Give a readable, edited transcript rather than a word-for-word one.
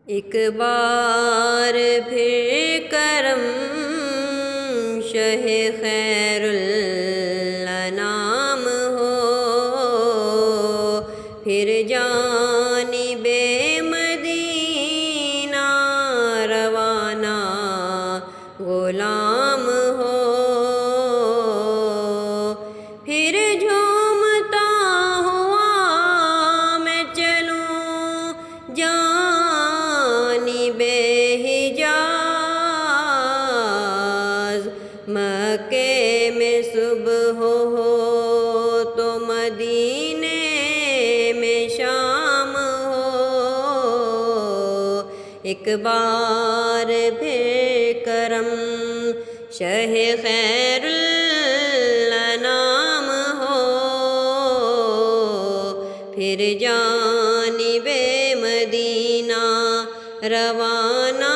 ایک بار پھر کرم شہ خیر الانام ہو، پھر جانب مدینہ روانہ غلام ہو، پھر جھومتا ہوا میں چلوں جانب حجاز، مکے میں صبح ہو تو مدینے میں شام ہو، ایک بار پھر کرم شہ خیر الانام ہو، پھر جانب مدینہ روانہ